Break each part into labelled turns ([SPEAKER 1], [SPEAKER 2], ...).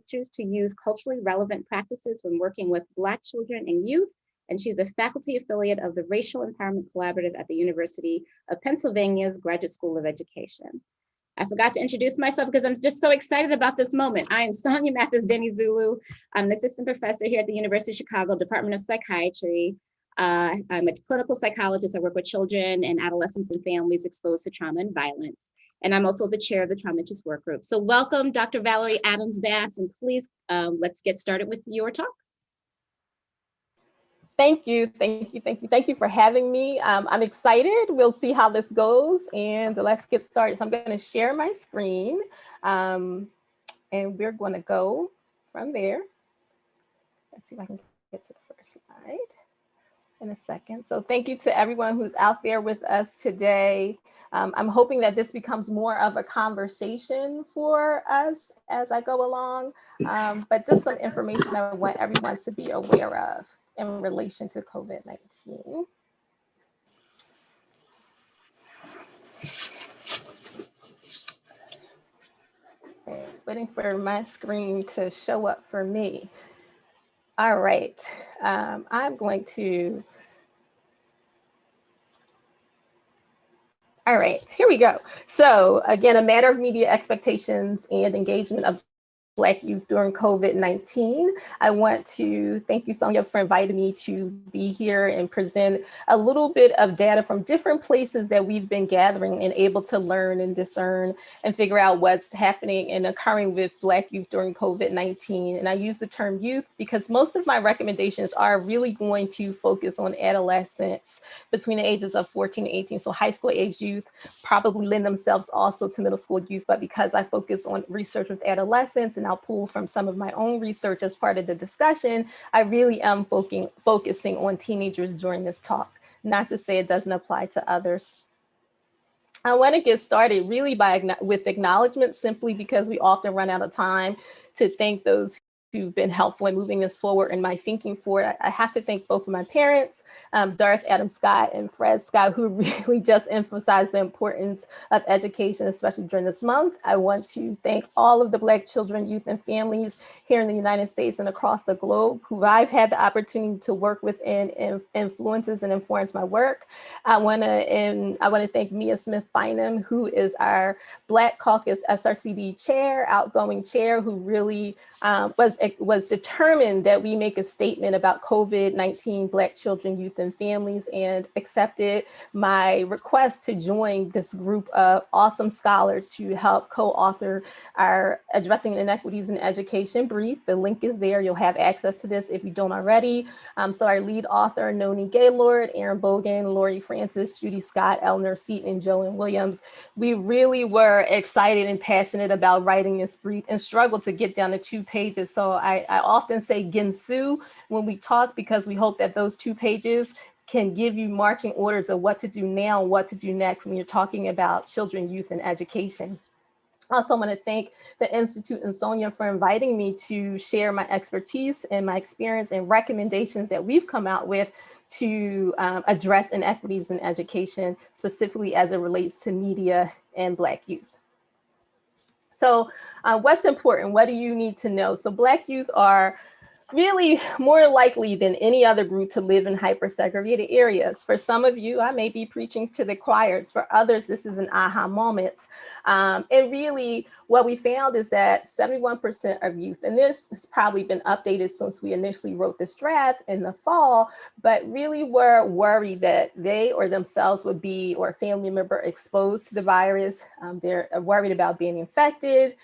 [SPEAKER 1] teachers to use culturally relevant practices when working with Black children and youth. And she's a faculty affiliate of the Racial Empowerment Collaborative at the University of Pennsylvania's Graduate School of Education. I forgot to introduce myself because I'm just so excited about this moment. I am Sonia Mathis Denny Zulu. I'm an assistant professor here at the University of Chicago, Department of Psychiatry. I'm a clinical psychologist. I work with children and adolescents and families exposed to trauma and violence. And I'm also the chair of the Trauma Interest Work Group. So welcome, Dr. Valerie Adams-Bass, and please, let's get started with your talk.
[SPEAKER 2] Thank you for having me. I'm excited. We'll see how this goes, and let's get started. So I'm going to share my screen, and we're going to go from there. Let's see if I can get to the first slide in a second. So thank you to everyone who's out there with us today. I'm hoping that this becomes more of a conversation for us as I go along, but just some information I want everyone to be aware of in relation to COVID-19. Okay, waiting for my screen to show up for me. All right, I'm going to, all right, here we go. So again, a matter of media expectations and engagement of Black youth during COVID-19. I want to thank you, Sonia, for inviting me to be here and present a little bit of data from different places that we've been gathering and able to learn and discern and figure out what's happening and occurring with Black youth during COVID-19. And I use the term youth because most of my recommendations are really going to focus on adolescents between the ages of 14 and 18. So high school age youth probably lend themselves also to middle school youth, but because I focus on research with adolescents and I'll pull from some of my own research as part of the discussion, I really am focusing on teenagers during this talk. Not to say it doesn't apply to others. I want to get started really with acknowledgement, simply because we often run out of time to thank those who've been helpful in moving this forward and my thinking forward. I have to thank both of my parents, Doris Adams Scott and Fred Scott, who really just emphasized the importance of education, especially during this month. I want to thank all of the Black children, youth, and families here in the United States and across the globe who I've had the opportunity to work with and influences and informs my work. I want to thank Mia Smith Bynum, who is our Black Caucus SRCD chair, outgoing chair, who really was determined that we make a statement about COVID-19 Black children, youth, and families, and accepted my request to join this group of awesome scholars to help co-author our Addressing Inequities in Education brief. The link is there. You'll have access to this if you don't already. So our lead author, Noni Gaylord, Aaron Bogan, Lori Francis, Judy Scott, Eleanor Seaton, and Joanne Williams. We really were excited and passionate about writing this brief and struggled to get down to 2 pages. So I often say ginsu when we talk, because we hope that those 2 pages can give you marching orders of what to do now, what to do next when you're talking about children, youth, and education. I also want to thank the Institute and Sonia for inviting me to share my expertise and my experience and recommendations that we've come out with to address inequities in education, specifically as it relates to media and Black youth. So what's important? What do you need to know? So Black youth are really more likely than any other group to live in hyper-segregated areas. For some of you, I may be preaching to the choirs. For others, this is an aha moment. And really, what we found is that 71% of youth, and this has probably been updated since we initially wrote this draft in the fall, but really were worried that they or themselves would be, or a family member, exposed to the virus. They're worried about being infected,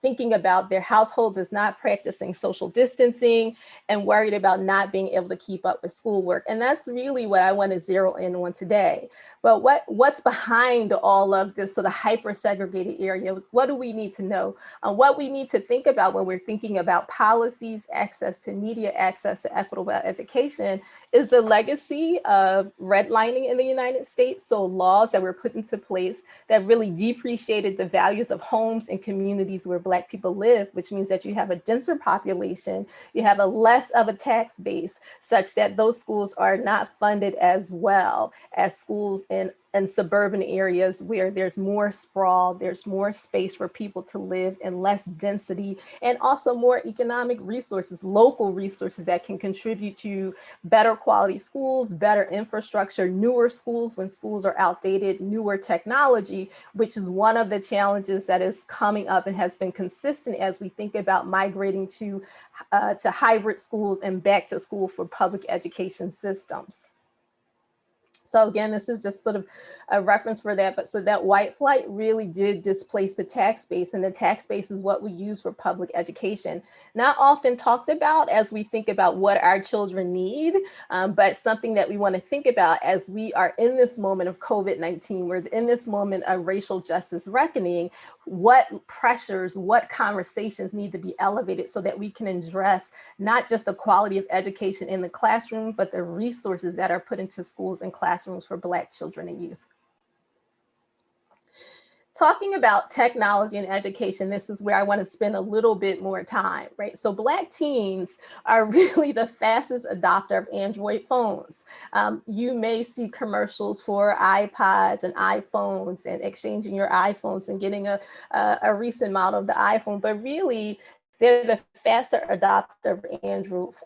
[SPEAKER 2] thinking about their households as not practicing social distancing, and worried about not being able to keep up with schoolwork. And that's really what I want to zero in on today. But what's behind all of this sort of hyper-segregated area? What do we need to know? What we need to think about when we're thinking about policies, access to media, access to equitable education, is the legacy of redlining in the United States. So laws that were put into place that really depreciated the values of homes and communities where Black people live, which means that you have a denser population, you have a less of a tax base, such that those schools are not funded as well as schools in in suburban areas where there's more sprawl, there's more space for people to live and less density, and also more economic resources, local resources that can contribute to better quality schools, better infrastructure, newer schools when schools are outdated, newer technology, which is one of the challenges that is coming up and has been consistent as we think about migrating to hybrid schools and back to school for public education systems. So again, this is just sort of a reference for that. But so that white flight really did displace the tax base, and the tax base is what we use for public education. Not often talked about as we think about what our children need, but something that we want to think about as we are in this moment of COVID-19. We're in this moment of racial justice reckoning. What pressures, what conversations need to be elevated so that we can address not just the quality of education in the classroom, but the resources that are put into schools and classrooms for Black children and youth. Talking about technology and education, this is where I want to spend a little bit more time, right? So Black teens are really the fastest adopter of Android phones. You may see commercials for iPods and iPhones and exchanging your iPhones and getting a recent model of the iPhone, but really they're the faster adopter of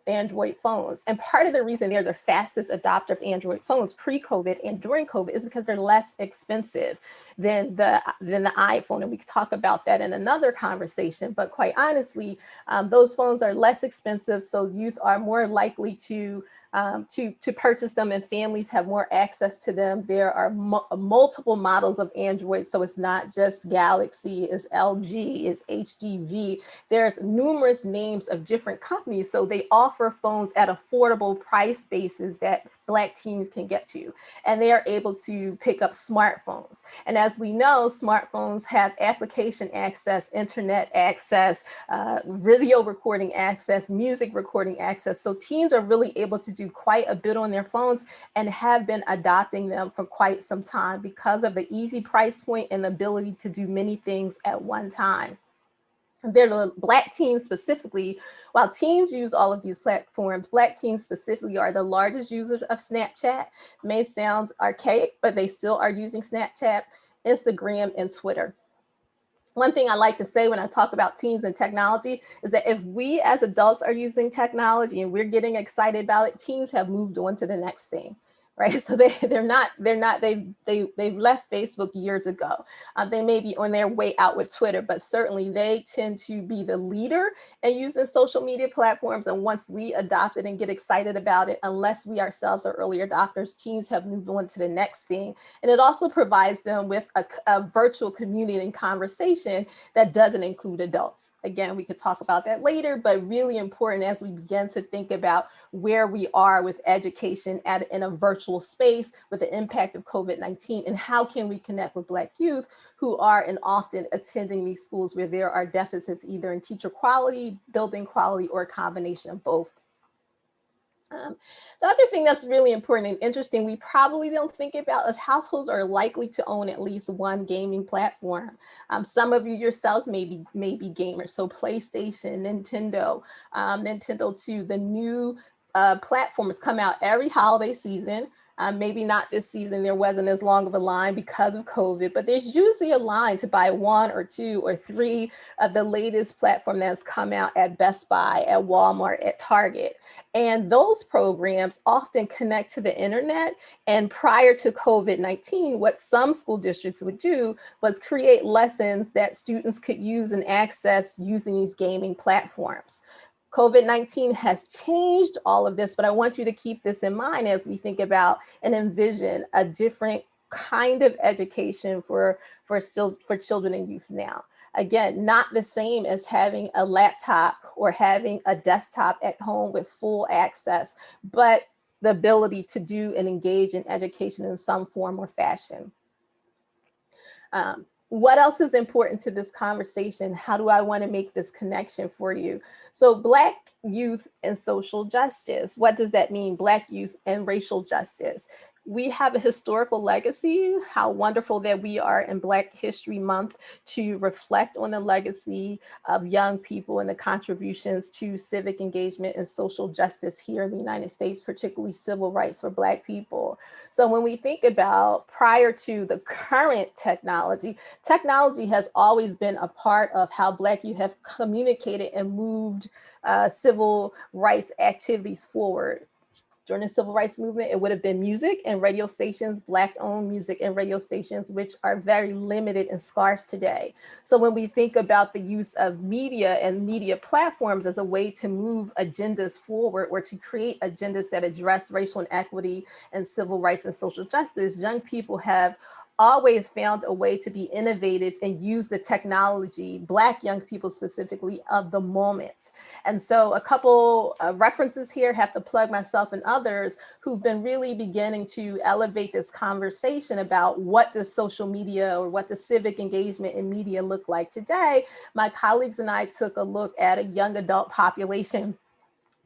[SPEAKER 2] Android phones. And part of the reason they're the fastest adopter of Android phones pre-COVID and during COVID is because they're less expensive than the iPhone. And we could talk about that in another conversation, but quite honestly, those phones are less expensive. So youth are more likely to purchase them, and families have more access to them. There are multiple models of Android. So it's not just Galaxy, it's LG, it's HTC. There's numerous names of different companies. So they offer phones at affordable price bases that Black teens can get to. And they are able to pick up smartphones. And as we know, smartphones have application access, internet access, video recording access, music recording access. So teens are really able to do quite a bit on their phones and have been adopting them for quite some time because of the easy price point and the ability to do many things at one time. They're the Black teens specifically. While teens use all of these platforms, Black teens specifically are the largest users of Snapchat. It may sound archaic, but they still are using Snapchat, Instagram, and Twitter. One thing I like to say when I talk about teens and technology is that if we as adults are using technology and we're getting excited about it, teens have moved on to the next thing. Right, so they've left Facebook years ago. They may be on their way out with Twitter, but certainly they tend to be the leader in using social media platforms. And once we adopt it and get excited about it, unless we ourselves are early adopters, teens have moved on to the next thing. And it also provides them with a virtual community and conversation that doesn't include adults. Again, we could talk about that later, but really important as we begin to think about where we are with education in a virtual space with the impact of COVID-19, and how can we connect with Black youth who are and often attending these schools where there are deficits either in teacher quality, building quality, or a combination of both. The other thing that's really important and interesting we probably don't think about is households are likely to own at least one gaming platform. Some of you yourselves may be gamers, so PlayStation, Nintendo, Nintendo 2, the new platforms come out every holiday season. Maybe not this season, there wasn't as long of a line because of COVID, but there's usually a line to buy one or two or three of the latest platform that's come out at Best Buy, at Walmart, at Target. And those programs often connect to the internet. And prior to COVID-19, what some school districts would do was create lessons that students could use and access using these gaming platforms. COVID-19 has changed all of this, but I want you to keep this in mind as we think about and envision a different kind of education for children and youth now. Again, not the same as having a laptop or having a desktop at home with full access, but the ability to do and engage in education in some form or fashion. What else is important to this conversation? How do I want to make this connection for you? So Black youth and social justice. What does that mean? Black youth and racial justice. we have a historical legacy. How wonderful that we are in Black History Month to reflect on the legacy of young people and the contributions to civic engagement and social justice here in the United States, particularly civil rights for Black people. So when we think about prior to the current technology, technology has always been a part of how Black youth have communicated and moved civil rights activities forward. During the civil rights movement, it would have been music and radio stations, Black-owned music and radio stations, which are very limited and scarce today. So when we think about the use of media and media platforms as a way to move agendas forward or to create agendas that address racial inequity and civil rights and social justice, young people have always found a way to be innovative and use the technology, Black young people specifically, of the moment. And so a couple references here, have to plug myself and others who've been really beginning to elevate this conversation about what does social media or what does civic engagement in media look like today. My colleagues and I took a look at a young adult population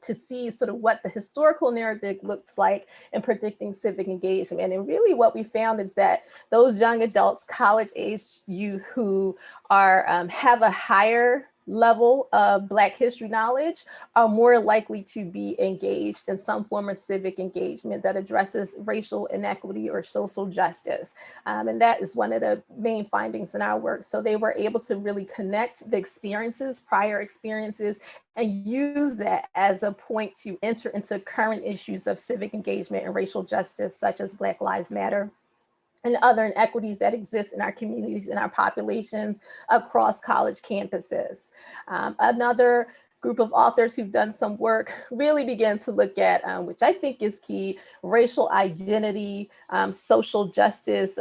[SPEAKER 2] to see sort of what the historical narrative looks like in predicting civic engagement. And really what we found is that those young adults, college-age youth who are have a higher level of Black history knowledge are more likely to be engaged in some form of civic engagement that addresses racial inequity or social justice. And that is one of the main findings in our work. So they were able to really connect the experiences, prior experiences, and use that as a point to enter into current issues of civic engagement and racial justice, such as Black Lives Matter and other inequities that exist in our communities and our populations across college campuses. Another group of authors who've done some work really began to look at, which I think is key, racial identity, social justice,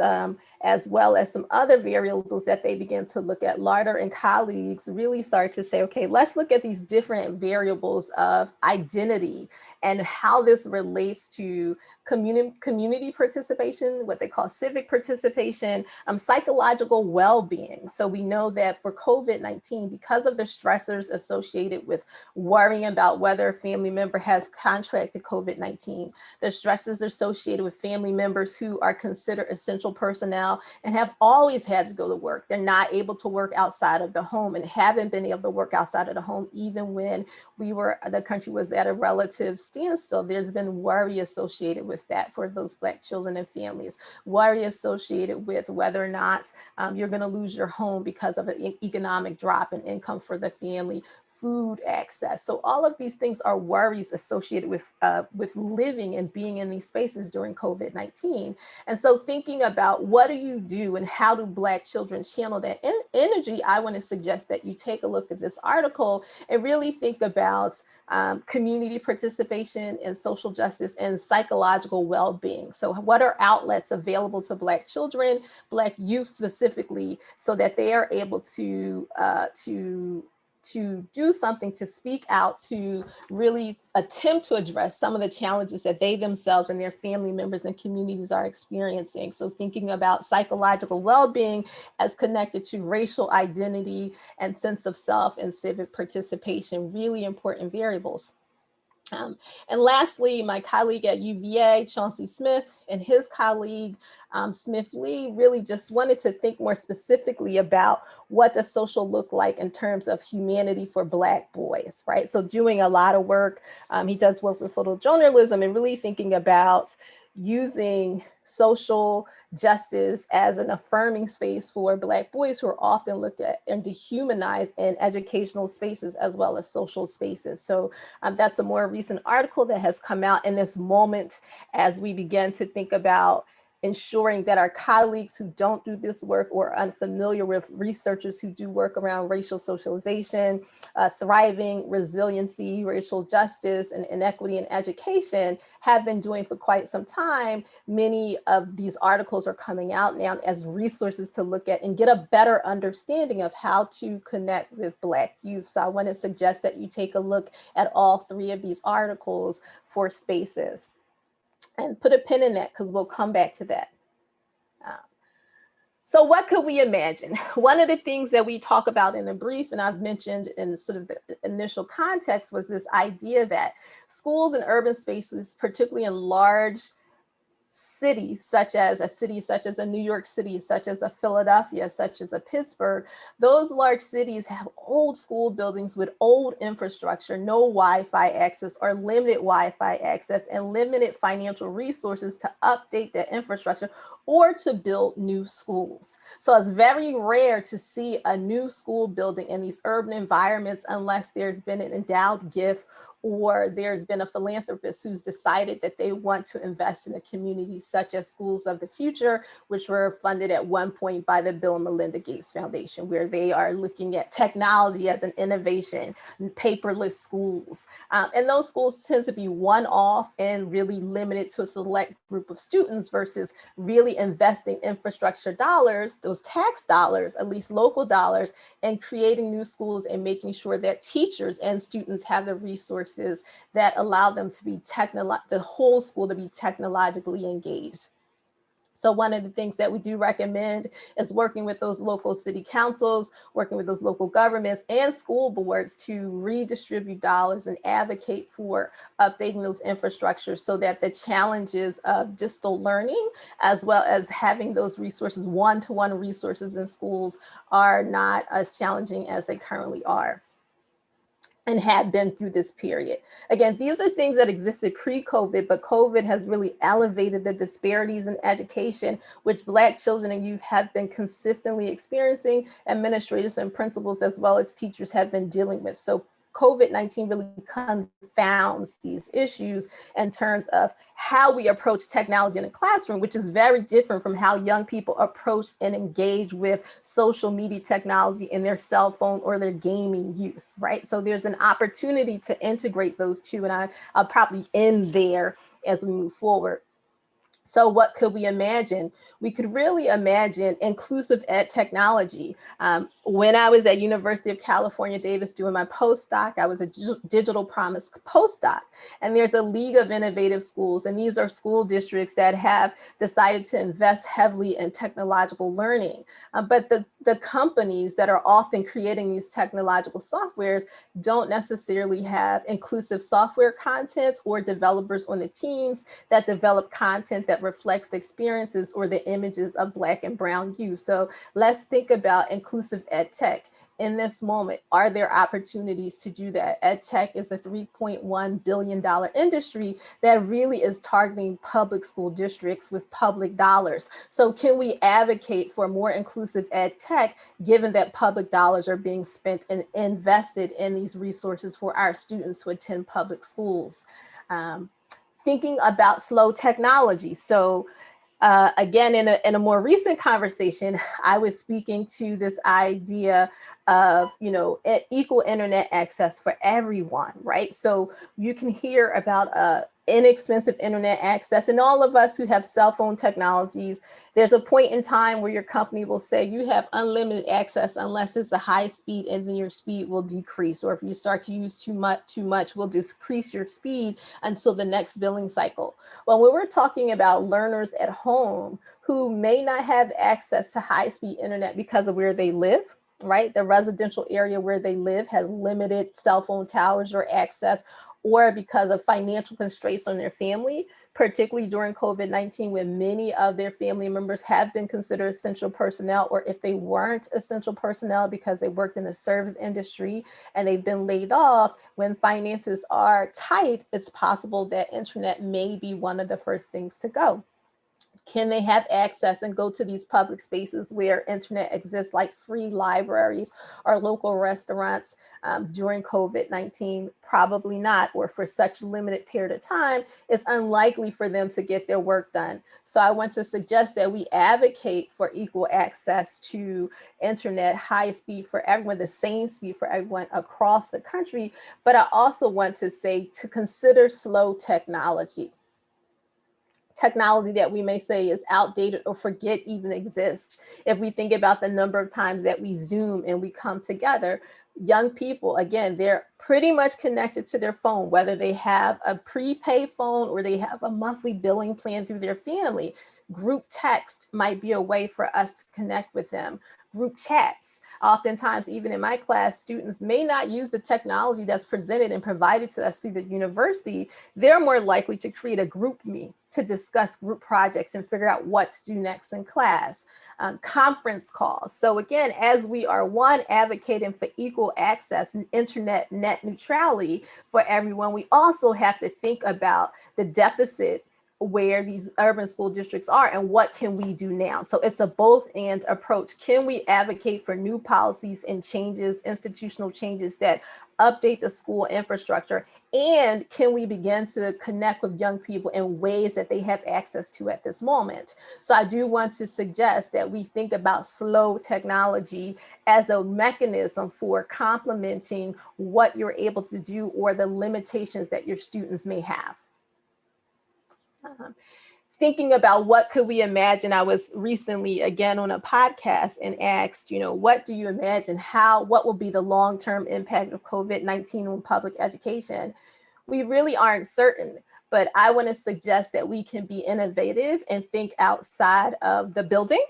[SPEAKER 2] as well as some other variables that they began to look at. Larder and colleagues really started to say, okay, let's look at these different variables of identity and how this relates to community participation, what they call civic participation, psychological well-being. So we know that for COVID-19, because of the stressors associated with worrying about whether a family member has contracted COVID-19, the stressors associated with family members who are considered essential personnel and have always had to go to work. They're not able to work outside of the home and haven't been able to work outside of the home even when the country was at a relative standstill. There's been worry associated with that for those Black children and families, worry associated with whether or not you're going to lose your home because of an economic drop in income for the family, food access. So all of these things are worries associated with living and being in these spaces during COVID-19. And so thinking about what do you do and how do Black children channel that energy, I want to suggest that you take a look at this article and really think about community participation in social justice and psychological well-being. So what are outlets available to Black children, Black youth specifically, so that they are able to do something, to speak out, to really attempt to address some of the challenges that they themselves and their family members and communities are experiencing. So thinking about psychological well-being as connected to racial identity and sense of self and civic participation, really important variables. And lastly, my colleague at UVA, Chauncey Smith, and his colleague, Smith Lee, really just wanted to think more specifically about what does social look like in terms of humanity for Black boys, right? So doing a lot of work, he does work with photojournalism and really thinking about using social justice as an affirming space for Black boys who are often looked at and dehumanized in educational spaces as well as social spaces. So that's a more recent article that has come out in this moment as we begin to think about ensuring that our colleagues who don't do this work or are unfamiliar with researchers who do work around racial socialization, thriving, resiliency, racial justice, and inequity in education have been doing for quite some time. Many of these articles are coming out now as resources to look at and get a better understanding of how to connect with Black youth. So I want to suggest that you take a look at all three of these articles for spaces. And put a pin in that because we'll come back to that. So what could we imagine? One of the things that we talk about in a brief, and I've mentioned in sort of the initial context, was this idea that schools and urban spaces, particularly in large cities, such as a New York City, such as a Philadelphia, such as a Pittsburgh, those large cities have old school buildings with old infrastructure, no Wi-Fi access or limited Wi-Fi access, and limited financial resources to update that infrastructure or to build new schools. So it's very rare to see a new school building in these urban environments unless there's been an endowed gift or there's been a philanthropist who's decided that they want to invest in a community, such as Schools of the Future, which were funded at one point by the Bill and Melinda Gates Foundation, where they are looking at technology as an innovation, and paperless schools. And those schools tend to be one-off and really limited to a select group of students versus really investing infrastructure dollars, those tax dollars, at least local dollars, and creating new schools and making sure that teachers and students have the resources that allow them to be the whole school to be technologically engaged. So one of the things that we do recommend is working with those local city councils, working with those local governments and school boards to redistribute dollars and advocate for updating those infrastructures so that the challenges of distal learning, as well as having those resources, one-to-one resources in schools, are not as challenging as they currently are and had been through this period. Again, these are things that existed pre-COVID, but COVID has really elevated the disparities in education, which Black children and youth have been consistently experiencing, administrators and principals, as well as teachers, have been dealing with. So COVID-19 really confounds these issues in terms of how we approach technology in a classroom, which is very different from how young people approach and engage with social media technology in their cell phone or their gaming use, right? So there's an opportunity to integrate those two, and I'll probably end there as we move forward. So what could we imagine? We could really imagine inclusive ed technology. When I was at University of California, Davis doing my postdoc, I was a digital promise postdoc. And there's a League of Innovative Schools. And these are school districts that have decided to invest heavily in technological learning. But the companies that are often creating these technological softwares don't necessarily have inclusive software content or developers on the teams that develop content that reflects the experiences or the images of Black and brown youth. So let's think about inclusive ed tech. In this moment, are there opportunities to do that? Ed tech is a $3.1 billion industry that really is targeting public school districts with public dollars. So can we advocate for more inclusive ed tech, given that public dollars are being spent and invested in these resources for our students who attend public schools? Thinking about slow technology. So again, in a more recent conversation, I was speaking to this idea of, equal internet access for everyone, right? So you can hear about inexpensive internet access, and all of us who have cell phone technologies, there's a point in time where your company will say you have unlimited access unless it's a high speed, and then your speed will decrease. Or if you start to use too much, we'll decrease your speed until the next billing cycle. Well, when we're talking about learners at home who may not have access to high-speed internet because of where they live, right? The residential area where they live has limited cell phone towers or access, or because of financial constraints on their family, particularly during COVID-19, when many of their family members have been considered essential personnel, or if they weren't essential personnel because they worked in the service industry and they've been laid off, when finances are tight, it's possible that internet may be one of the first things to go. Can they have access and go to these public spaces where internet exists, like free libraries or local restaurants during COVID-19? Probably not, or for such a limited period of time, it's unlikely for them to get their work done. So I want to suggest that we advocate for equal access to internet, high speed for everyone, the same speed for everyone across the country. But I also want to say to consider slow technology that we may say is outdated or forget even exists. If we think about the number of times that we Zoom and we come together, young people, again, they're pretty much connected to their phone, whether they have a prepaid phone or they have a monthly billing plan through their family. Group text might be a way for us to connect with them. group chats. Oftentimes, even in my class, students may not use the technology that's presented and provided to us through the university. They're more likely to create a group me to discuss group projects and figure out what to do next in class. Conference calls. So again, as we are advocating for equal access and internet net neutrality for everyone, we also have to think about the deficit where these urban school districts are and what can we do now. So it's a both and approach. Can we advocate for new policies and changes, institutional changes that update the school infrastructure? And can we begin to connect with young people in ways that they have access to at this moment? So I do want to suggest that we think about slow technology as a mechanism for complementing what you're able to do or the limitations that your students may have. Thinking about what could we imagine, I was recently again on a podcast and asked, what do you imagine, what will be the long-term impact of COVID-19 on public education? We really aren't certain, but I want to suggest that we can be innovative and think outside of the building.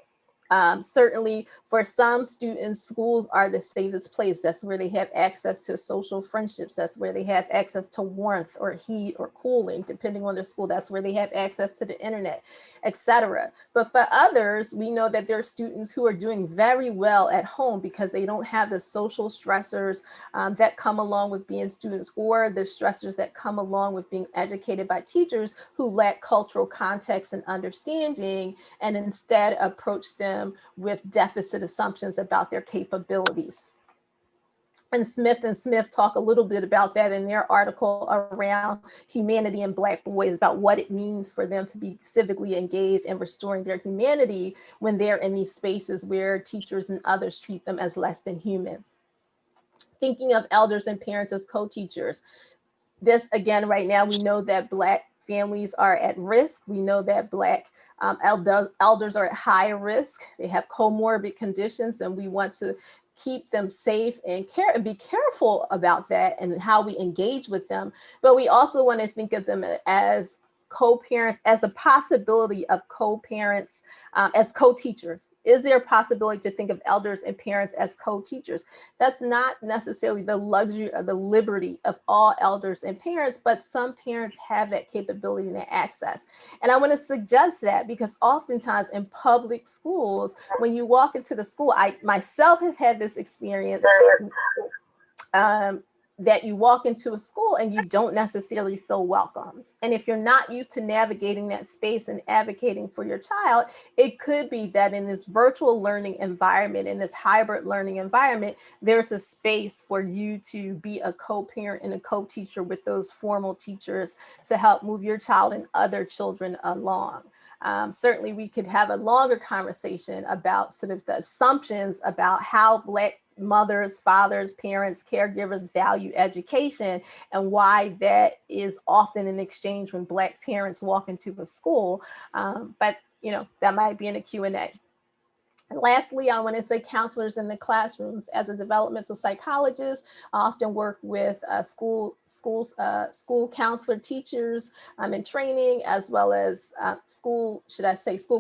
[SPEAKER 2] Certainly for some students, schools are the safest place. That's where they have access to social friendships. That's where they have access to warmth or heat or cooling, depending on their school. That's where they have access to the internet, etc. But for others, we know that there are students who are doing very well at home because they don't have the social stressors that come along with being students, or the stressors that come along with being educated by teachers who lack cultural context and understanding, and instead approach them with deficit assumptions about their capabilities. And Smith talk a little bit about that in their article around humanity in Black boys, about what it means for them to be civically engaged and restoring their humanity when they're in these spaces where teachers and others treat them as less than human. Thinking of elders and parents as co-teachers. This, again, right now, we know that Black families are at risk. We know that Black elders are at high risk. They have comorbid conditions, and we want to keep them safe and be careful about that and how we engage with them. But we also want to think of them as co-parents, as a possibility of co-parents, as co-teachers. Is there a possibility to think of elders and parents as co-teachers? That's not necessarily the luxury or the liberty of all elders and parents, but some parents have that capability and that access. And I want to suggest that because oftentimes in public schools, when you walk into the school, I myself have had this experience, that you walk into a school and you don't necessarily feel welcomed. And if you're not used to navigating that space and advocating for your child, it could be that in this virtual learning environment, in this hybrid learning environment, there's a space for you to be a co-parent and a co-teacher with those formal teachers to help move your child and other children along. Certainly we could have a longer conversation about sort of the assumptions about how Black mothers, fathers, parents, caregivers value education and why that is often in exchange when Black parents walk into a school. But that might be in a Q&A. And lastly, I want to say counselors in the classrooms. As a developmental psychologist, I often work with school counselor teachers in training, as well as school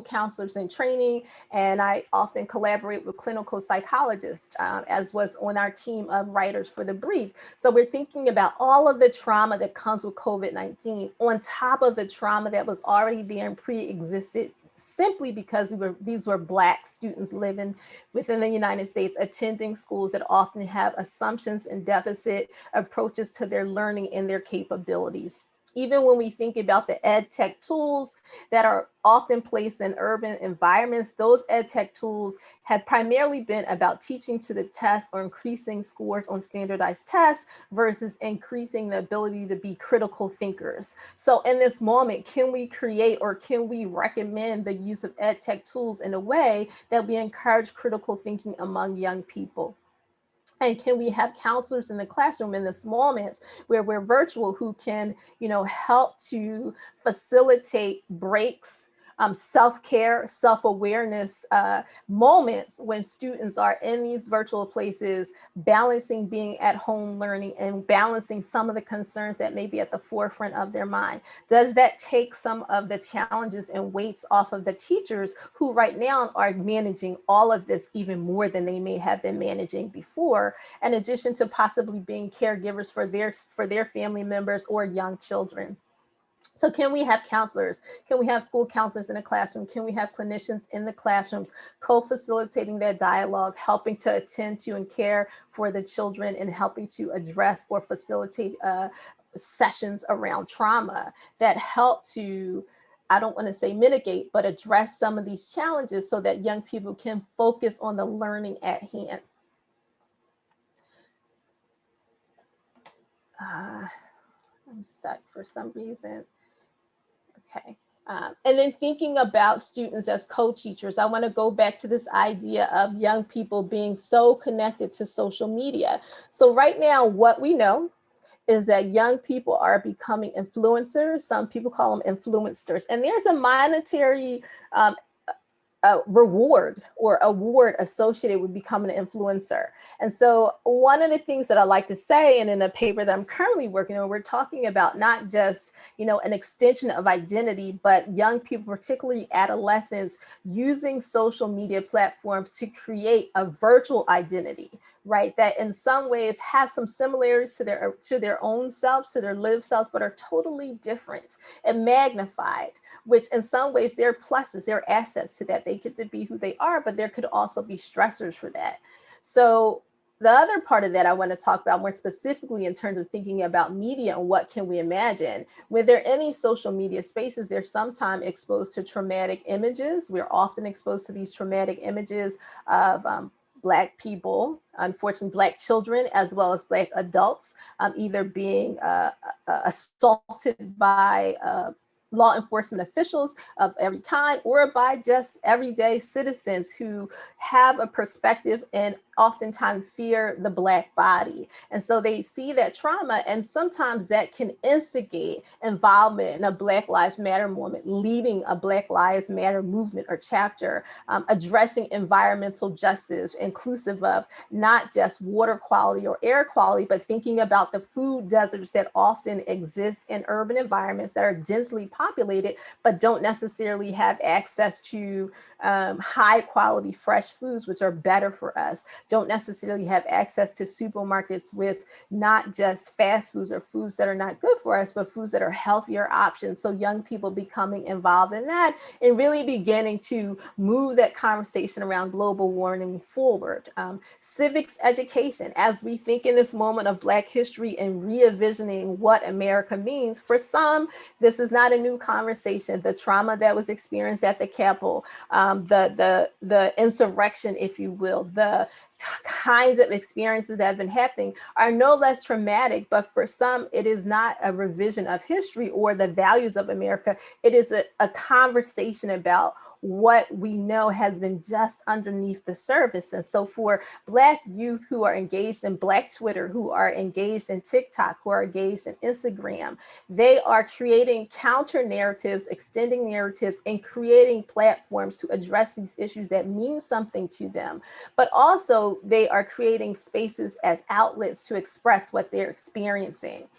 [SPEAKER 2] counselors in training. And I often collaborate with clinical psychologists, as was on our team of writers for the brief. So we're thinking about all of the trauma that comes with COVID-19 on top of the trauma that was already there and pre-existed, simply because these were Black students living within the United States, attending schools that often have assumptions and deficit approaches to their learning and their capabilities. Even when we think about the ed tech tools that are often placed in urban environments, those ed tech tools have primarily been about teaching to the test or increasing scores on standardized tests versus increasing the ability to be critical thinkers. So in this moment, can we create or can we recommend the use of ed tech tools in a way that we encourage critical thinking among young people? And can we have counselors in the classroom in this moments where we're virtual who can, help to facilitate breaks self-care, self-awareness moments when students are in these virtual places, balancing being at home learning and balancing some of the concerns that may be at the forefront of their mind? Does that take some of the challenges and weights off of the teachers who right now are managing all of this even more than they may have been managing before, in addition to possibly being caregivers for their family members or young children? So can we have counselors? Can we have school counselors in the classroom? Can we have clinicians in the classrooms co-facilitating that dialogue, helping to attend to and care for the children and helping to address or facilitate sessions around trauma that help to, I don't want to say mitigate, but address some of these challenges so that young people can focus on the learning at hand. I'm stuck for some reason. Okay. And then thinking about students as co-teachers, I want to go back to this idea of young people being so connected to social media. So right now, what we know is that young people are becoming influencers. Some people call them influencers. And there's a monetary reward or award associated with becoming an influencer. And so one of the things that I like to say, and in a paper that I'm currently working on, we're talking about not just, an extension of identity, but young people, particularly adolescents, using social media platforms to create a virtual identity, right? That in some ways have some similarities to their own selves, to their lived selves, but are totally different and magnified, which in some ways there are pluses, there are assets to that. They get to be who they are, but there could also be stressors for that. So the other part of that I want to talk about more specifically in terms of thinking about media and what can we imagine. When there are any social media spaces, they're sometimes exposed to traumatic images. We're often exposed to these traumatic images of Black people, unfortunately Black children, as well as Black adults, either being assaulted by law enforcement officials of every kind, or by just everyday citizens who have a perspective and oftentimes fear the Black body. And so they see that trauma, and sometimes that can instigate involvement in a Black Lives Matter movement, leading a Black Lives Matter movement or chapter, addressing environmental justice, inclusive of not just water quality or air quality, but thinking about the food deserts that often exist in urban environments that are densely populated, but don't necessarily have access to high quality fresh foods, which are better for us, don't necessarily have access to supermarkets with not just fast foods or foods that are not good for us, but foods that are healthier options. So young people becoming involved in that and really beginning to move that conversation around global warming forward. Civics education, as we think in this moment of Black history and re-envisioning what America means. For some, this is not a new conversation. The trauma that was experienced at the Capitol, the insurrection, if you will, the kinds of experiences that have been happening are no less traumatic, but for some, it is not a revision of history or the values of America. It is a conversation about what we know has been just underneath the surface. And so for Black youth who are engaged in Black Twitter, who are engaged in TikTok, who are engaged in Instagram, they are creating counter narratives, extending narratives, and creating platforms to address these issues that mean something to them. But also they are creating spaces as outlets to express what they're experiencing.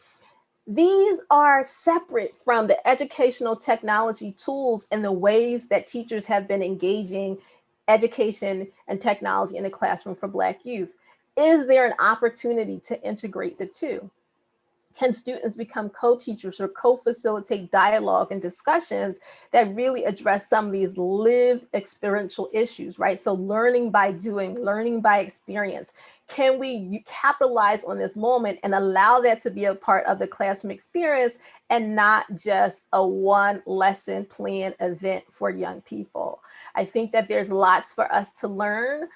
[SPEAKER 2] These are separate from the educational technology tools and the ways that teachers have been engaging education and technology in the classroom for Black youth. Is there an opportunity to integrate the two? Can students become co-teachers or co-facilitate dialogue and discussions that really address some of these lived experiential issues, right? So learning by doing, learning by experience. Can we capitalize on this moment and allow that to be a part of the classroom experience and not just a one lesson plan event for young people? I think that there's lots for us to learn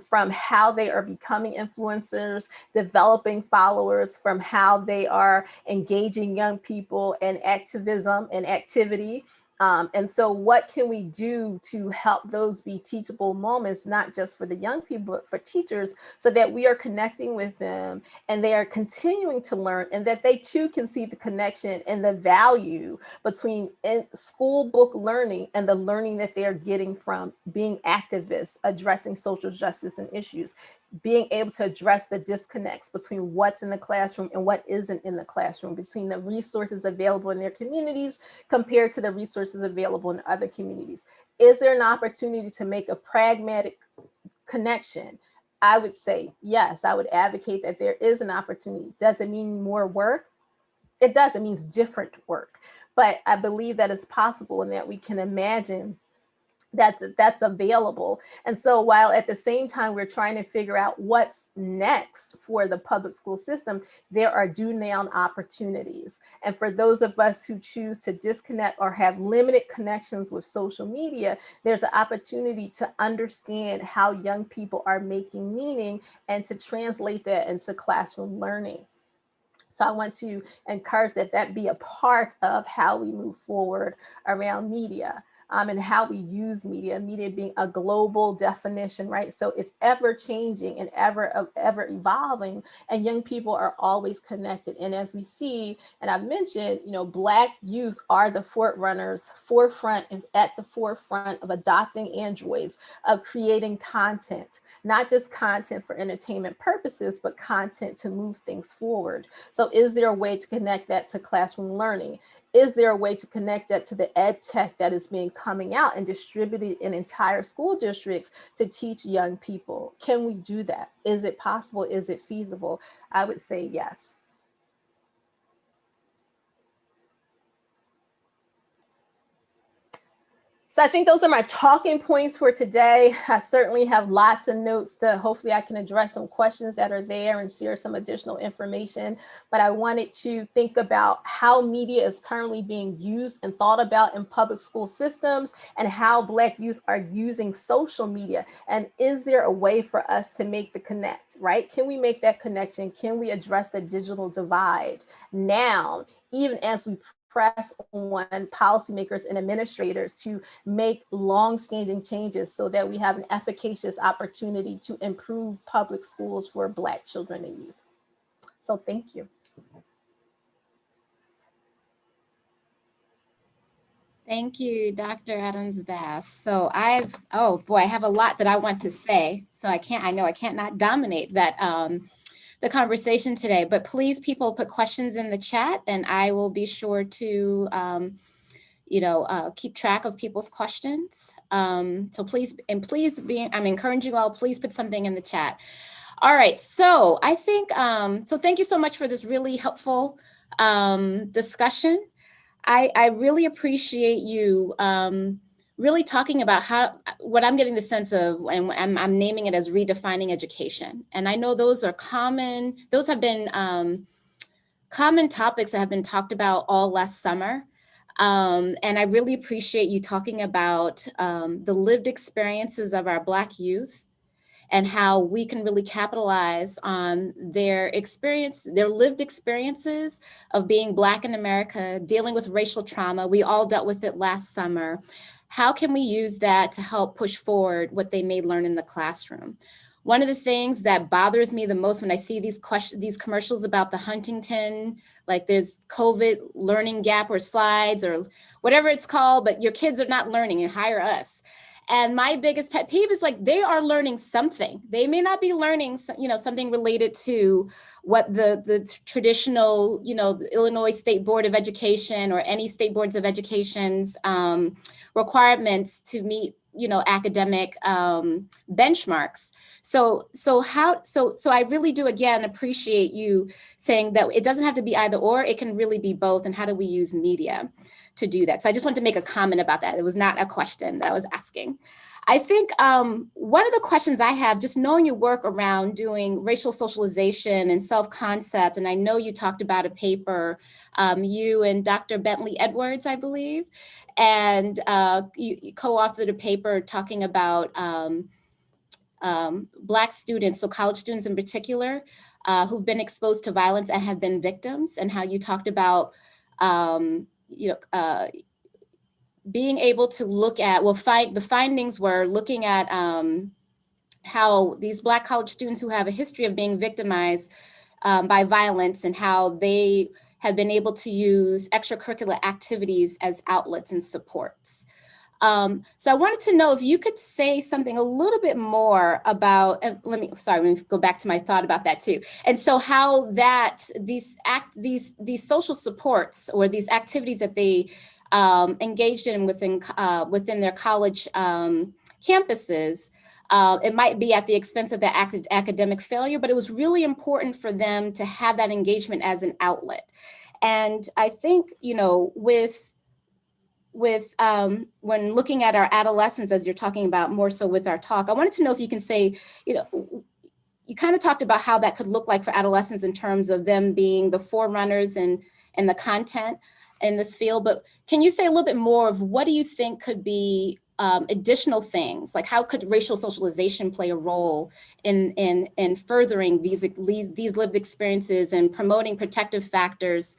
[SPEAKER 2] from how they are becoming influencers, developing followers, from how they are engaging young people in activism and activity, And so what can we do to help those be teachable moments, not just for the young people, but for teachers, so that we are connecting with them and they are continuing to learn, and that they too can see the connection and the value between school book learning and the learning that they're getting from being activists, addressing social justice and issues, being able to address the disconnects between what's in the classroom and what isn't in the classroom, between the resources available in their communities compared to the resources available in other communities. Is there an opportunity to make a pragmatic connection? I would say yes. I would advocate that there is an opportunity. Does it mean more work? It does. It means different work. But I believe that it's possible and that we can imagine that's available. And so while at the same time we're trying to figure out what's next for the public school system, there are due now opportunities. And for those of us who choose to disconnect or have limited connections with social media, there's an opportunity to understand how young people are making meaning and to translate that into classroom learning. So I want to encourage that be a part of how we move forward around media. And how we use media being a global definition, right? So it's ever changing and ever evolving, and young people are always connected. And as we see, and I've mentioned, Black youth are the forefront and at the forefront of adopting androids, of creating content, not just content for entertainment purposes, but content to move things forward. So is there a way to connect that to classroom learning? Is there a way to connect that to the ed tech that is being coming out and distributed in entire school districts to teach young people? Can we do that? Is it possible? Is it feasible? I would say yes. So I think those are my talking points for today. I certainly have lots of notes that hopefully I can address some questions that are there and share some additional information. But I wanted to think about how media is currently being used and thought about in public school systems, and how Black youth are using social media. And is there a way for us to make the connect, right? Can we make that connection? Can we address the digital divide now, even as we press on policymakers and administrators to make long-standing changes so that we have an efficacious opportunity to improve public schools for Black children and youth? So thank you.
[SPEAKER 1] Thank you, Dr. Adams-Bass. So I have a lot that I want to say. So I know I can't not dominate that the conversation today, but please, people, put questions in the chat and I will be sure to keep track of people's questions. So please, I'm encouraging you all, please put something in the chat. All right, so I think, so thank you so much for this really helpful discussion. I really appreciate you really talking about what I'm getting the sense of, and I'm naming it as redefining education. And I know those have been common topics that have been talked about all last summer. And I really appreciate you talking about the lived experiences of our Black youth and how we can really capitalize on their lived experiences of being Black in America, dealing with racial trauma. We all dealt with it last summer. How can we use that to help push forward what they may learn in the classroom? One of the things that bothers me the most when I see these commercials about the Huntington, like there's COVID learning gap or slides or whatever it's called, but your kids are not learning and hire us. And my biggest pet peeve is like, they are learning something. They may not be learning, something related to what the traditional, the Illinois State Board of Education or any state boards of education's requirements to meet, academic benchmarks. So I really do, again, appreciate you saying that it doesn't have to be either or, it can really be both. And how do we use media to do that? So I just want to make a comment about that. It was not a question that I was asking. I think one of the questions I have, just knowing your work around doing racial socialization and self-concept, and I know you talked about a paper, you and Dr. Bentley Edwards, I believe, and you co-authored a paper talking about Black students, so college students in particular, who've been exposed to violence and have been victims, and how you talked about being able to look at, well, the findings were looking at how these Black college students who have a history of being victimized by violence, and how they have been able to use extracurricular activities as outlets and supports. So I wanted to know if you could say something a little bit more about, let me go back to my thought about that too. And so how that these social supports, or these activities that they engaged in within their college campuses, it might be at the expense of their academic failure, but it was really important for them to have that engagement as an outlet. And I think, when looking at our adolescents, as you're talking about more so with our talk, I wanted to know if you can say, you kind of talked about how that could look like for adolescents in terms of them being the forerunners and the content in this field, but can you say a little bit more of what do you think could be additional things? Like, how could racial socialization play a role in furthering these lived experiences and promoting protective factors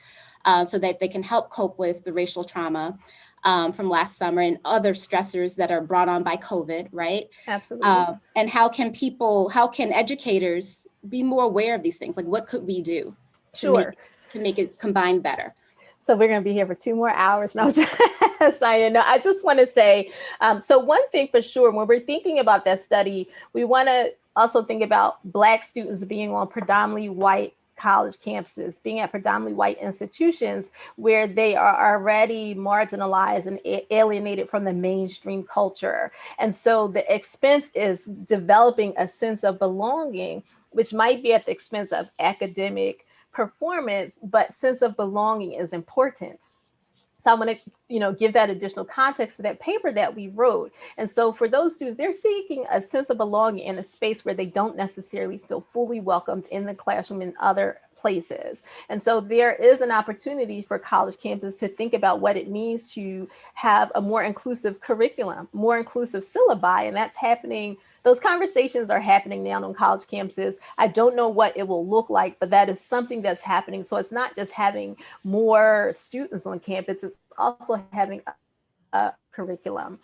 [SPEAKER 1] so that they can help cope with the racial trauma from last summer and other stressors that are brought on by COVID, right?
[SPEAKER 2] Absolutely.
[SPEAKER 1] And how can educators be more aware of these things? Like, what could we do to make it combine better?
[SPEAKER 2] So we're going to be here for 2 more hours. No, I just want to say, so one thing for sure, when we're thinking about that study, we want to also think about Black students being on predominantly white college campuses, being at predominantly white institutions where they are already marginalized and alienated from the mainstream culture. And so the expense is developing a sense of belonging, which might be at the expense of academic performance, but sense of belonging is important. So I want to, give that additional context for that paper that we wrote. And so for those students, they're seeking a sense of belonging in a space where they don't necessarily feel fully welcomed in the classroom and other places. And so there is an opportunity for college campus to think about what it means to have a more inclusive curriculum, more inclusive syllabi, and that's happening. Those conversations are happening now on college campuses. I don't know what it will look like, but that is something that's happening. So it's not just having more students on campus, it's also having a curriculum.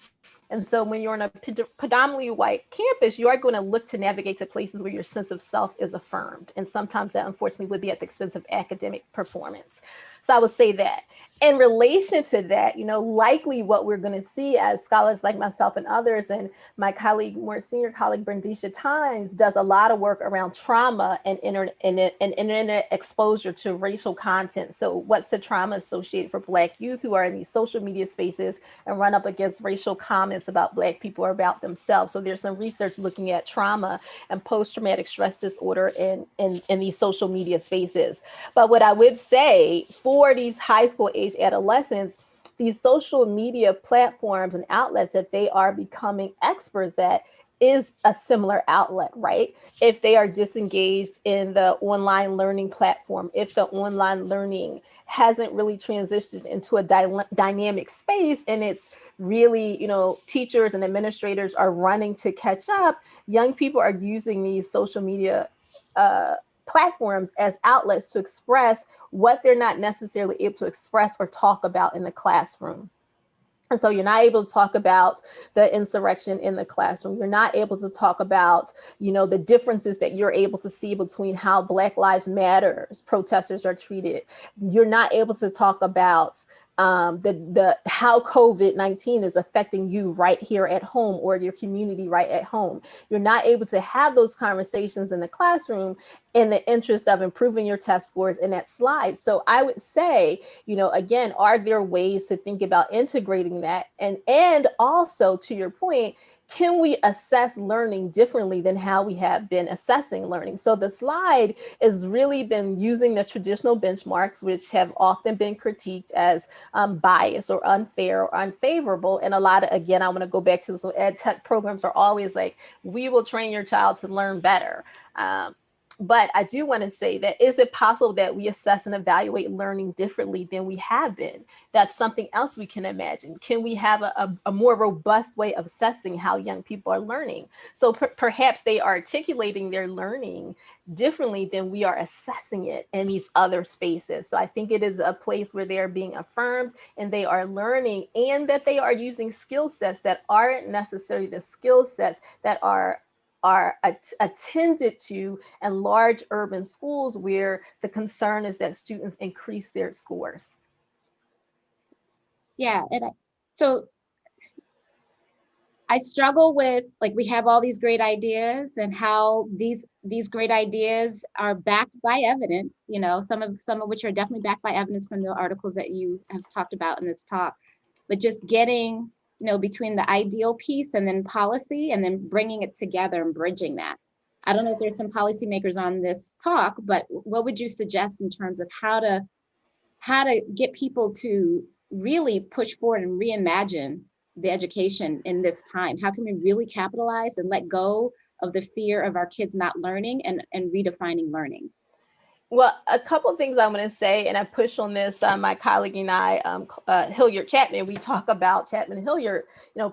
[SPEAKER 2] And so when you're on a predominantly white campus, you are going to look to navigate to places where your sense of self is affirmed. And sometimes that unfortunately would be at the expense of academic performance. So I would say that. In relation to that, likely what we're going to see as scholars like myself and others, and my colleague, more senior colleague, Brendisha Tynes, does a lot of work around trauma and internet exposure to racial content. So what's the trauma associated for Black youth who are in these social media spaces and run up against racial comments about Black people or about themselves? So there's some research looking at trauma and post-traumatic stress disorder in these social media spaces. But what I would say for these high school age adolescents, these social media platforms and outlets that they are becoming experts at is a similar outlet, right? If they are disengaged in the online learning platform, if the online learning hasn't really transitioned into a dynamic space and it's really, teachers and administrators are running to catch up, young people are using these social media platforms as outlets to express what they're not necessarily able to express or talk about in the classroom. And so you're not able to talk about the insurrection in the classroom. You're not able to talk about, the differences that you're able to see between how Black Lives Matter protesters are treated. You're not able to talk about how COVID-19 is affecting you right here at home or your community right at home. You're not able to have those conversations in the classroom in the interest of improving your test scores in that slide. So I would say, again, are there ways to think about integrating that? And also, to your point, can we assess learning differently than how we have been assessing learning? So the slide has really been using the traditional benchmarks, which have often been critiqued as biased or unfair or unfavorable. And a lot of, again, I want to go back to ed tech programs are always like, we will train your child to learn better. But I do want to say that, is it possible that we assess and evaluate learning differently than we have been? That's something else we can imagine. Can we have a more robust way of assessing how young people are learning? So perhaps they are articulating their learning differently than we are assessing it in these other spaces. So I think it is a place where they are being affirmed and they are learning, and that they are using skill sets that aren't necessarily the skill sets that are attended to in large urban schools, where the concern is that students increase their scores.
[SPEAKER 1] Yeah, so I struggle with, like, we have all these great ideas and how these great ideas are backed by evidence, you know, some of which are definitely backed by evidence from the articles that you have talked about in this talk, but just getting, you know, between the ideal piece and then policy, and then bringing it together and bridging that. I don't know if there's some policymakers on this talk, but what would you suggest in terms of how to get people to really push forward and reimagine the education in this time? How can we really capitalize and let go of the fear of our kids not learning, and redefining learning?
[SPEAKER 2] Well, a couple of things I'm going to say, and I push on this. My colleague and I, Hilliard Chapman, we talk about Chapman Hilliard,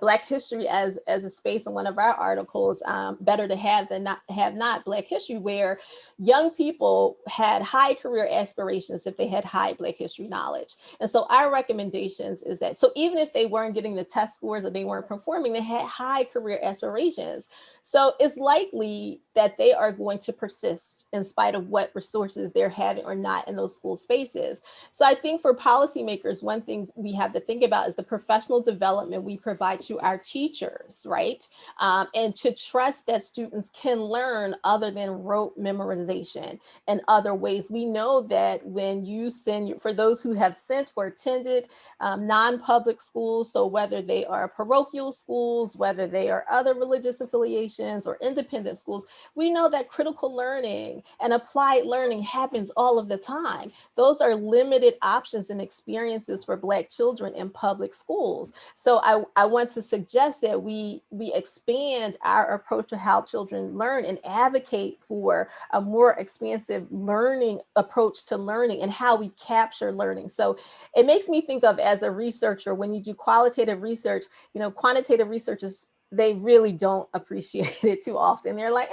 [SPEAKER 2] Black history as a space in one of our articles, better to have than not have not Black history, where young people had high career aspirations if they had high Black history knowledge. And so our recommendations is that, so even if they weren't getting the test scores or they weren't performing, they had high career aspirations. So it's likely that they are going to persist in spite of what resources they're having or not in those school spaces. So I think for policymakers, one thing we have to think about is the professional development we provide to our teachers, right? And to trust that students can learn other than rote memorization and other ways. We know that when you send, for those who have sent or attended non-public schools, so whether they are parochial schools, whether they are other religious affiliations or independent schools, we know that critical learning and applied learning happens all of the time. Those are limited options and experiences for Black children in public schools. So I want to suggest that we expand our approach to how children learn and advocate for a more expansive learning approach to learning and how we capture learning. So it makes me think of, as a researcher, when you do qualitative research, quantitative researchers, they really don't appreciate it too often. They're like,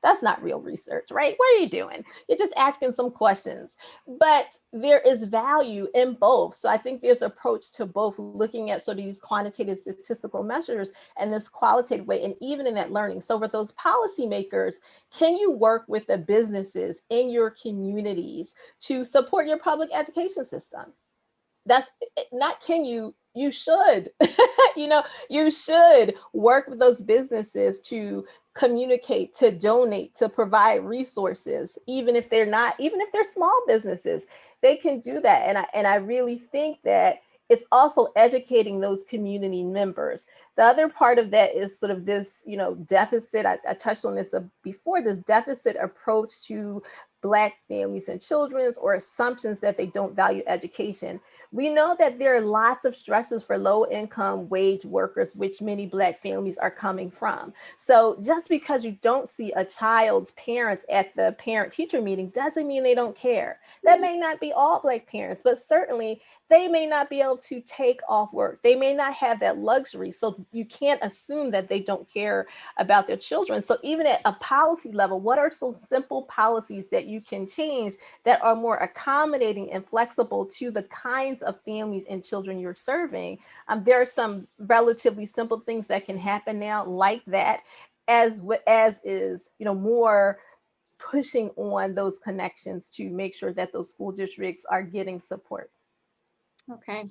[SPEAKER 2] that's not real research, right? What are you doing? You're just asking some questions. But there is value in both. So I think there's an approach to both, looking at sort of these quantitative statistical measures and this qualitative way, and even in that learning. So for those policymakers, can you work with the businesses in your communities to support your public education system? That's not, can you should. You should work with those businesses to communicate, to donate, to provide resources, even if they're small businesses, they can do that. And I really think that it's also educating those community members. The other part of that is sort of this, deficit. I touched on this before, this deficit approach to Black families and children's, or assumptions that they don't value education. We know that there are lots of stresses for low income wage workers, which many Black families are coming from. So just because you don't see a child's parents at the parent teacher meeting doesn't mean they don't care. That may not be all Black parents, but certainly they may not be able to take off work. They may not have that luxury. So you can't assume that they don't care about their children. So even at a policy level, what are some simple policies that you can change that are more accommodating and flexible to the kinds of families and children you're serving? There are some relatively simple things that can happen now like that, as is, more pushing on those connections to make sure that those school districts are getting support.
[SPEAKER 1] Okay.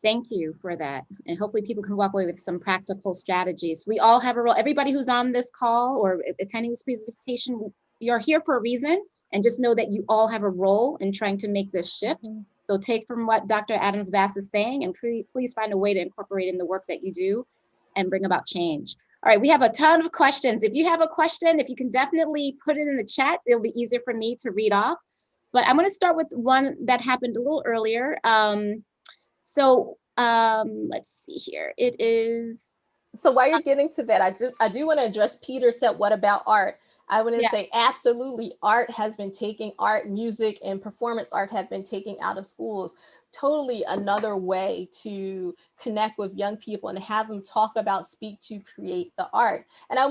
[SPEAKER 1] Thank you for that. And hopefully people can walk away with some practical strategies. We all have a role. Everybody who's on this call or attending this presentation, you're here for a reason, and just know that you all have a role in trying to make this shift. Mm-hmm. So take from what Dr. Adams-Bass is saying, and please find a way to incorporate in the work that you do and bring about change. All right, we have a ton of questions. If you have a question, if you can definitely put it in the chat, it'll be easier for me to read off. But I'm going to start with one that happened a little earlier. So let's see here. It is.
[SPEAKER 2] So while you're getting to that, I do want to address Peter said, what about art? I wouldn't
[SPEAKER 1] Yeah.
[SPEAKER 2] say absolutely. Art, music, and performance art have been taken out of schools. Totally another way to connect with young people and have them talk about, speak to, create the art. And I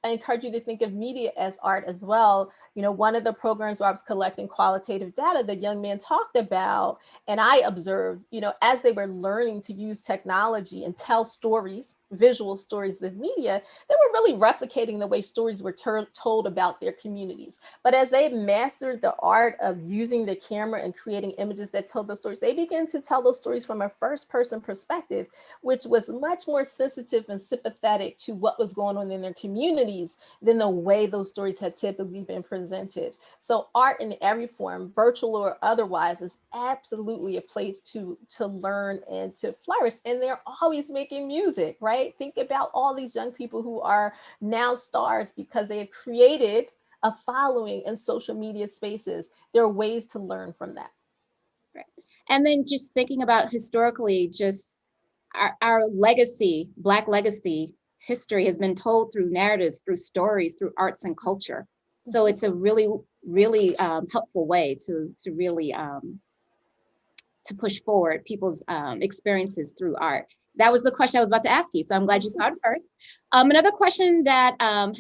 [SPEAKER 2] encourage you to think of media as art as well. You know, one of the programs where I was collecting qualitative data, the young man talked about, and I observed, you know, as they were learning to use technology and tell stories, visual stories with media, they were really replicating the way stories were told about their communities. But as they mastered the art of using the camera and creating images that told those stories, they began to tell those stories from a first person perspective, which was much more sensitive and sympathetic to what was going on in their communities than the way those stories had typically been presented. So art in every form, virtual or otherwise, is absolutely a place to learn and to flourish. And they're always making music, right? Think about all these young people who are now stars because they have created a following in social media spaces. There are ways to learn from that.
[SPEAKER 1] Right. And then just thinking about historically, just our legacy, Black legacy history has been told through narratives, through stories, through arts and culture. So it's a really, really helpful way to really to push forward people's experiences through art. That was the question I was about to ask you, so I'm glad you saw it first. Another question that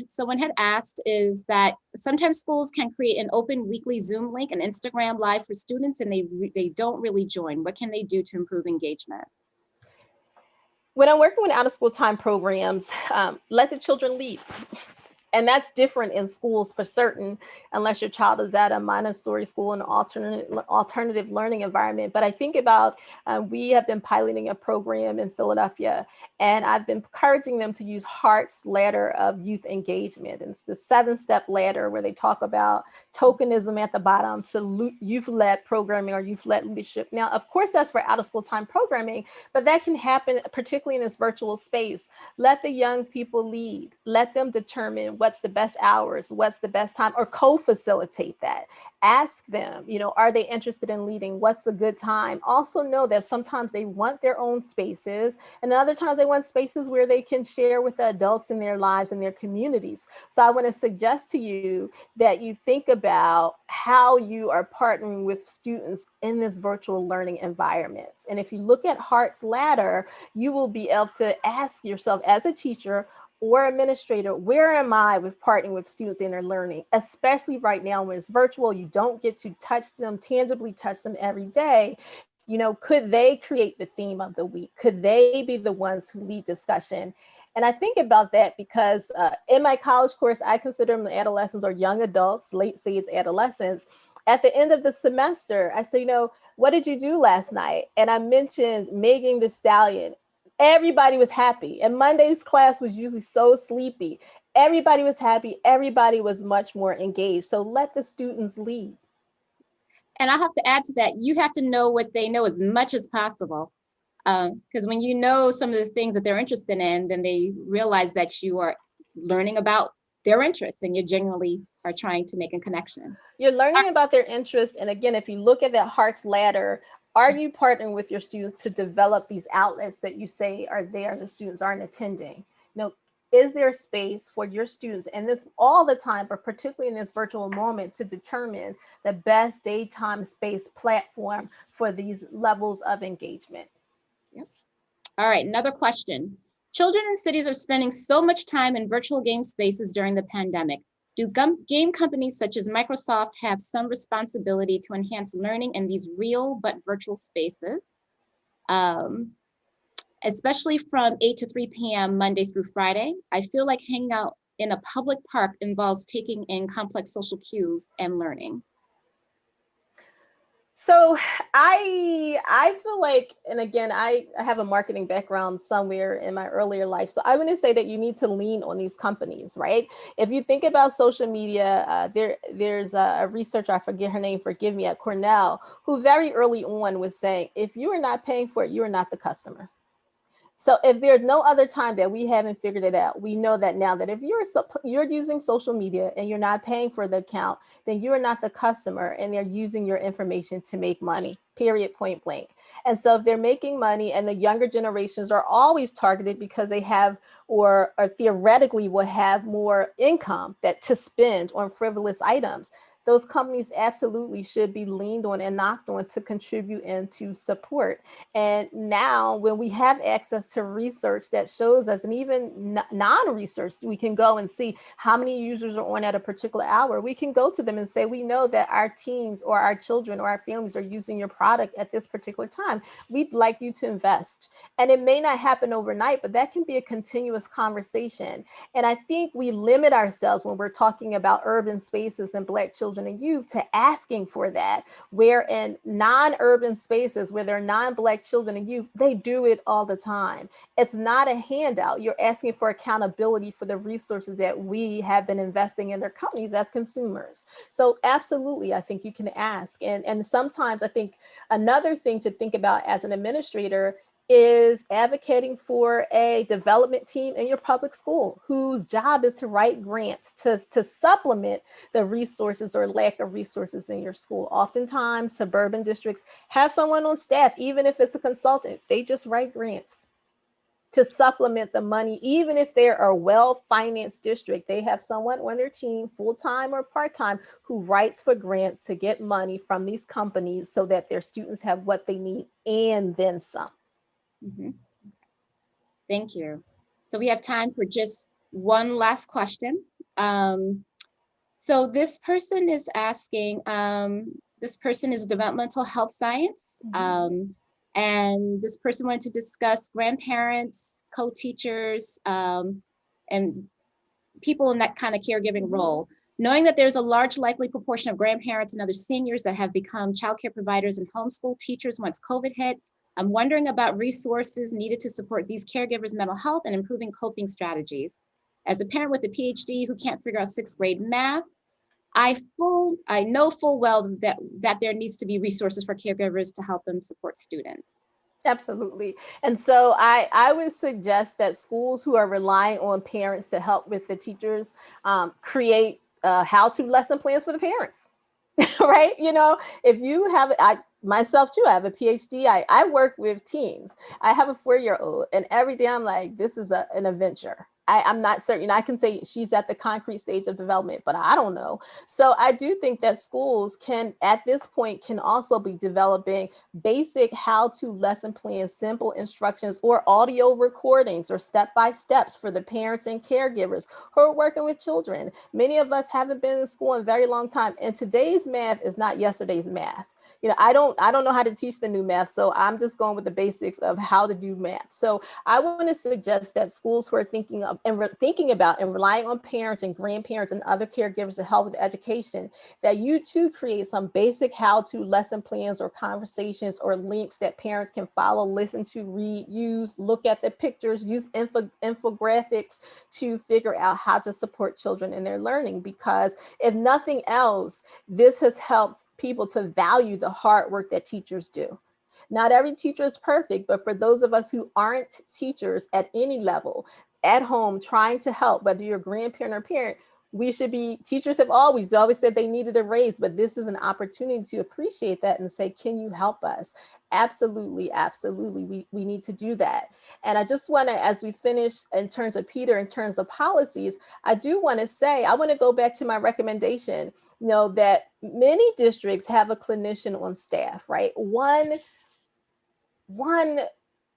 [SPEAKER 1] someone had asked is that sometimes schools can create an open weekly Zoom link and Instagram live for students and they don't really join. What can they do to improve engagement?
[SPEAKER 2] When I'm working with out of school time programs, let the children lead. And that's different in schools for certain, unless your child is at a Montessori school, an alternative learning environment. But I think about, we have been piloting a program in Philadelphia, and I've been encouraging them to use Hart's ladder of youth engagement. And it's the 7-step ladder where they talk about tokenism at the bottom, so youth-led programming or youth-led leadership. Now, of course, that's for out of school time programming, but that can happen particularly in this virtual space. Let the young people lead, let them determine what's the best hours, what's the best time, or co-facilitate that. Ask them, you know, are they interested in leading? What's a good time? Also know that sometimes they want their own spaces, and other times they want spaces where they can share with the adults in their lives and their communities. So I want to suggest to you that you think about how you are partnering with students in this virtual learning environments. And if you look at Hart's ladder, you will be able to ask yourself as a teacher or administrator, where am I with partnering with students in their learning, especially right now when it's virtual, you don't get to touch them, tangibly touch them every day. You know, could they create the theme of the week? Could they be the ones who lead discussion? And I think about that because in my college course, I consider them adolescents or young adults, late stage adolescents. At the end of the semester, I say, you know, what did you do last night? And I mentioned Megan Thee Stallion. Everybody was happy. And Monday's class was usually so sleepy. Everybody was happy. Everybody was much more engaged. So let the students lead.
[SPEAKER 1] And I have to add to that, you have to know what they know as much as possible. Because when you know some of the things that they're interested in, then they realize that you are learning about their interests and you genuinely are trying to make a connection.
[SPEAKER 2] You're learning about their interests. And again, if you look at that Hart's ladder, are you partnering with your students to develop these outlets that you say are there and the students aren't attending? You know, is there space for your students, and this all the time, but particularly in this virtual moment, to determine the best daytime space platform for these levels of engagement?
[SPEAKER 1] Yep. All right, another question. Children in cities are spending so much time in virtual game spaces during the pandemic. Do game companies such as Microsoft have some responsibility to enhance learning in these real but virtual spaces? Especially from 8 to 3 p.m. Monday through Friday. I feel like hanging out in a public park involves taking in complex social cues and learning.
[SPEAKER 2] So I feel like, and again, I have a marketing background somewhere in my earlier life. So I wouldn't say that you need to lean on these companies, right? If you think about social media, there's a researcher, I forget her name, forgive me, at Cornell, who very early on was saying, if you are not paying for it, you are not the customer. So if there's no other time that we haven't figured it out, we know that now that if you're using social media and you're not paying for the account, then you're not the customer and they're using your information to make money, period, point blank. And so if they're making money, and the younger generations are always targeted because they have or theoretically will have more income that to spend on frivolous items, those companies absolutely should be leaned on and knocked on to contribute and to support. And now when we have access to research that shows us, and even non-research, we can go and see how many users are on at a particular hour. We can go to them and say, we know that our teens or our children or our families are using your product at this particular time. We'd like you to invest. And it may not happen overnight, but that can be a continuous conversation. And I think we limit ourselves when we're talking about urban spaces and Black children and youth to asking for that, where in non-urban spaces where they're non-Black children and youth, they do it all the time. It's not a handout. You're asking for accountability for the resources that we have been investing in their companies as consumers. So absolutely, I think you can ask. And sometimes I think another thing to think about as an administrator is advocating for a development team in your public school whose job is to write grants to supplement the resources or lack of resources in your school. Oftentimes, suburban districts have someone on staff, even if it's a consultant, they just write grants to supplement the money. Even if they're a well-financed district, they have someone on their team, full-time or part-time, who writes for grants to get money from these companies so that their students have what they need and then some.
[SPEAKER 1] Mm-hmm. Thank you. So we have time for just one last question. So this person is asking, this person is developmental health science, and this person wanted to discuss grandparents, co-teachers, and people in that kind of caregiving role. Knowing that there's a large likely proportion of grandparents and other seniors that have become childcare providers and homeschool teachers once COVID hit, I'm wondering about resources needed to support these caregivers' mental health and improving coping strategies. As a parent with a PhD who can't figure out 6th grade math, I know full well that there needs to be resources for caregivers to help them support students.
[SPEAKER 2] Absolutely. And so I would suggest that schools who are relying on parents to help with the teachers create how-to lesson plans for the parents. Right? You know, if you have, myself too, I have a PhD. I work with teens. I have a 4-year-old, and every day I'm like, this is an adventure. I'm not certain. I can say she's at the concrete stage of development, but I don't know. So I do think that schools can, at this point, can also be developing basic how-to lesson plans, simple instructions, or audio recordings or step-by-steps for the parents and caregivers who are working with children. Many of us haven't been in school in a very long time, and today's math is not yesterday's math. You know, I don't know how to teach the new math, so I'm just going with the basics of how to do math. So I want to suggest that schools who are thinking about and relying on parents and grandparents and other caregivers to help with education, that you too create some basic how-to lesson plans or conversations or links that parents can follow, listen to, read, use, look at the pictures, use infographics to figure out how to support children in their learning. Because if nothing else, this has helped people to value the hard work that teachers do. Not every teacher is perfect, but for those of us who aren't teachers at any level, at home, trying to help, whether you're a grandparent or parent, we should be, teachers have always said they needed a raise, but this is an opportunity to appreciate that and say, can you help us? Absolutely, absolutely. We need to do that. And I just want to, as we finish in terms of Peter, in terms of policies, I do want to say, I want to go back to my recommendation, that many districts have a clinician on staff, right? One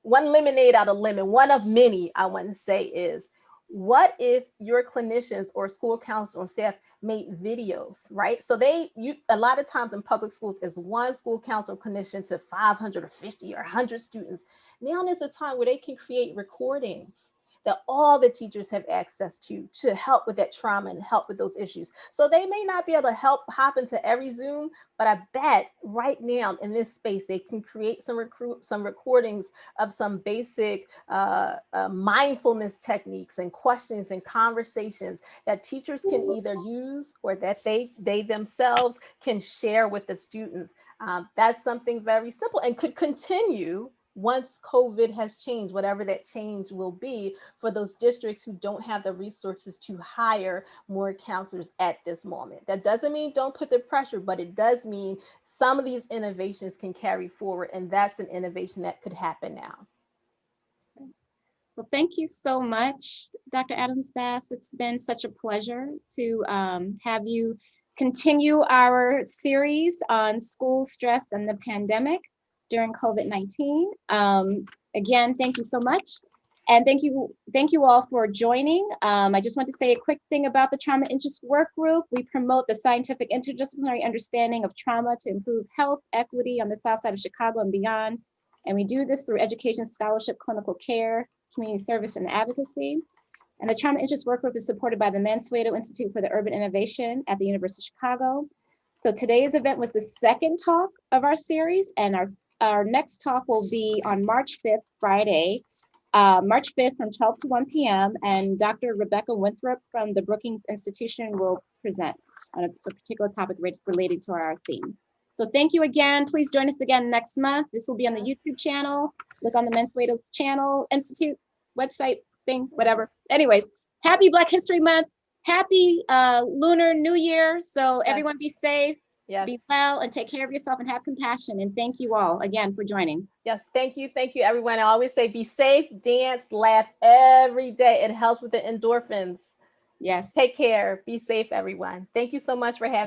[SPEAKER 2] lemonade out of lemon, one of many, I want to say, is what if your clinicians or school counselors on staff made videos, right? So a lot of times in public schools is one school counselor clinician to 500 or 50 or 100 students. Now is a time where they can create recordings that all the teachers have access to help with that trauma and help with those issues. So they may not be able to hop into every Zoom, but I bet right now in this space, they can create some recordings of some basic mindfulness techniques and questions and conversations that teachers can either use or that they themselves can share with the students. That's something very simple and could continue once COVID has changed, whatever that change will be, for those districts who don't have the resources to hire more counselors at this moment. That doesn't mean don't put the pressure, but it does mean some of these innovations can carry forward, and that's an innovation that could happen now.
[SPEAKER 1] Well, thank you so much, Dr. Adams-Bass. It's been such a pleasure to have you continue our series on school stress and the pandemic during COVID-19. Again, thank you so much. And thank you all for joining. I just want to say a quick thing about the Trauma Interest Work Group. We promote the scientific interdisciplinary understanding of trauma to improve health equity on the South Side of Chicago and beyond. And we do this through education, scholarship, clinical care, community service, and advocacy. And the Trauma Interest Work Group is supported by the Mansueto Institute for the Urban Innovation at the University of Chicago. So today's event was the second talk of our series, and our next talk will be on March 5th, Friday, March 5th from 12 to 1 p.m. And Dr. Rebecca Winthrop from the Brookings Institution will present on a particular topic related to our theme. So thank you again. Please join us again next month. This will be on the YouTube channel. Look on the Mansueto's channel, Institute, website thing, whatever. Anyways, happy Black History Month. Happy Lunar New Year. So everyone be safe, be well, and take care of yourself and have compassion. And thank you all again for joining.
[SPEAKER 2] Yes, thank you everyone. I always say be safe, dance, laugh every day. It helps with the endorphins.
[SPEAKER 1] Yes.
[SPEAKER 2] Take care, be safe everyone. Thank you so much for having me.